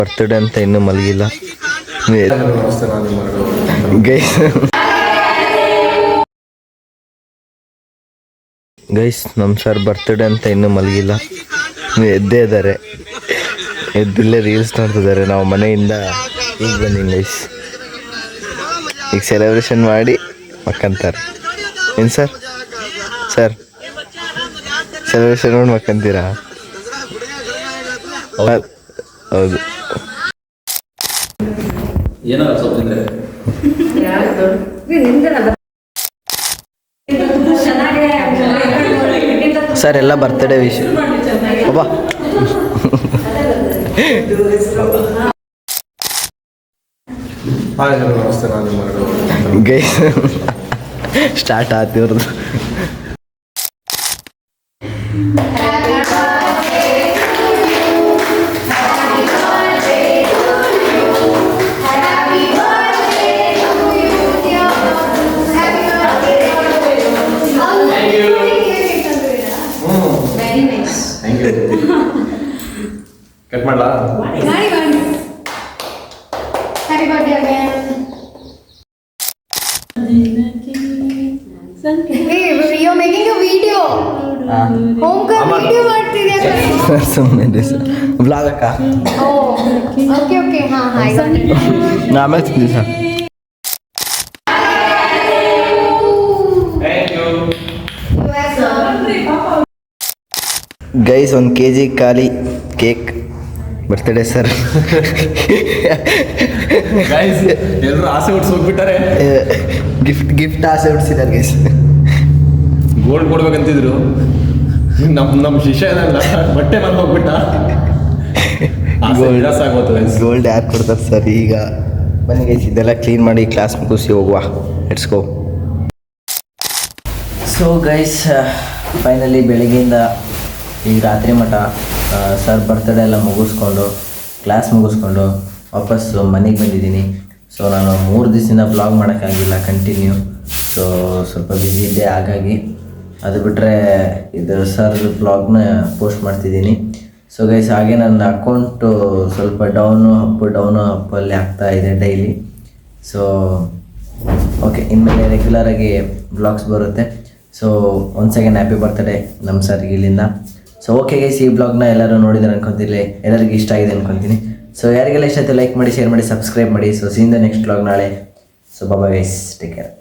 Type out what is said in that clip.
Birthday ಅಂತ ಇನ್ನೂ ಮಲಗಿಲ್ಲ guys. ನಮ್ಮ ಸರ್ ಬರ್ತಡೇ ಅಂತ ಇನ್ನೂ ಮಲಗಿಲ್ಲ, ಎದ್ದೇ ಇದ್ದಾರೆ, ಎದ್ದಿಲ್ಲೇ ರೀಲ್ಸ್ ನೋಡ್ತಿದ್ದಾರೆ. ನಾವು ಮನೆಯಿಂದ ಈಗ ಬಂದೀನಿ ಗೈಸ್. ಈಗ ಸೆಲೆಬ್ರೇಷನ್ ಮಾಡಿ ಮಕ್ಕಂತಾರೆ. ಏನು ಸರ್ ಸೆಲೆಬ್ರೇಷನ್ ಮಾಡಿ ಮಕ್ಕಂತೀರಾ? ಹೌದು. ಸರ್ ಎಲ್ಲ ಬರ್ತಡೇ ವಿಶ್ ಅಬ್ಬಾ. ಗೈಸ್ ಸ್ಟಾರ್ಟ್ ಆತಿವ್ರದ್ದು. ಕಟ್ ಮಾಡಲಾ? Happy birthday again. Hey, you're making a video. Home ka video ಮಾಡ್ತಿದ್ಯಾ ಸರ್? ಸುಮ್ಮನೆ ಸರ್ ವ್ಲಾಗ್ ಅಕ್ಕ. ಓಕೆ ಹಾಂ ಆಮೇಲೆ ತಿಂದಿ ಸರ್. ಗೈಸ್ 1 kg ಖಾಲಿ ಕೇಕ್ ಬರ್ತಡೇ ಸರ್. ಗೈಸ್ ಎಲ್ಲರೂ ಆಸೆ ಹುಟ್ಟಿಸಿ ಹೋಗ್ಬಿಟ್ಟಾರೆ. ಗಿಫ್ಟ್ ಆಸೆ ಹುಟ್ಟಿಸಿದ್ದಾರೆ ಗೈಸ್. ಗೋಲ್ಡ್ ಕೊಡ್ಬೇಕಂತಿದ್ರು, ನಮ್ಮ ಶಿಷ್ಯ ಏನಲ್ಲ ಬಟ್ಟೆ ಬಂದು ಹೋಗ್ಬಿಟ್ಟ. ಗೋಲ್ಡ್ ಯಾರು ಕೊಡ್ತಾರೆ ಸರ್? ಈಗ ಬನ್ನಿ ಗೈಸ್, ಇದೆಲ್ಲ ಕ್ಲೀನ್ ಮಾಡಿ ಕ್ಲಾಸ್ ಮುಗಿಸಿ ಹೋಗುವ. Let's go. So guys finally ಬೆಳಗ್ಗೆಯಿಂದ ಈಗ ರಾತ್ರಿ ಮಠ ಸರ್ ಬರ್ತಡೇ ಎಲ್ಲ ಮುಗಿಸ್ಕೊಂಡು ಕ್ಲಾಸ್ ಮುಗಿಸ್ಕೊಂಡು ವಾಪಸ್ಸು ಮನೆಗೆ ಬಂದಿದ್ದೀನಿ. ಸೊ ನಾನು 3 ದಿವಸದಿಂದ ಬ್ಲಾಗ್ ಮಾಡೋಕ್ಕಾಗಿಲ್ಲ ಕಂಟಿನ್ಯೂ. ಸೊ ಸ್ವಲ್ಪ ಬ್ಯುಸಿ ಇದ್ದೆ, ಹಾಗಾಗಿ ಅದು ಬಿಟ್ಟರೆ ಇದು ಸರ್ ಬ್ಲಾಗ್ನ ಪೋಸ್ಟ್ ಮಾಡ್ತಿದ್ದೀನಿ. ಸೊ ಗೈಸ್ ಹಾಗೆ ನನ್ನ ಅಕೌಂಟು ಸ್ವಲ್ಪ ಡೌನು ಅಪ್ಪಲ್ಲಿ ಆಗ್ತಾ ಇದೆ ಡೈಲಿ. ಸೊ ಓಕೆ, ಇನ್ಮೇಲೆ ರೆಗ್ಯುಲರಾಗಿ ಬ್ಲಾಗ್ಸ್ ಬರುತ್ತೆ. So once again happy birthday ನಮ್ಮ ಸರ್ಗೆ ಇಲ್ಲಿಂದ. ಸೊ ಓಕೆ ಗೈಸ್, ಈ ಬ್ಲಾಗ್ನ ಎಲ್ಲರೂ ನೋಡಿದ್ದಾರೆ ಅನ್ಕೊತೀನಿ, ಎಲ್ಲರಿಗೂ ಇಷ್ಟ ಆಗಿದೆ ಅನ್ಕೊತೀನಿ. ಸೊ ಯಾರಿಗೆಲ್ಲ ಇಷ್ಟ ಆಯಿತು ಲೈಕ್ ಮಾಡಿ, ಶೇರ್ ಮಾಡಿ, ಸಬ್ಸ್ಕ್ರೈಬ್ ಮಾಡಿ. So seen the next blog ನಾಳೆ. So bye guys, take care.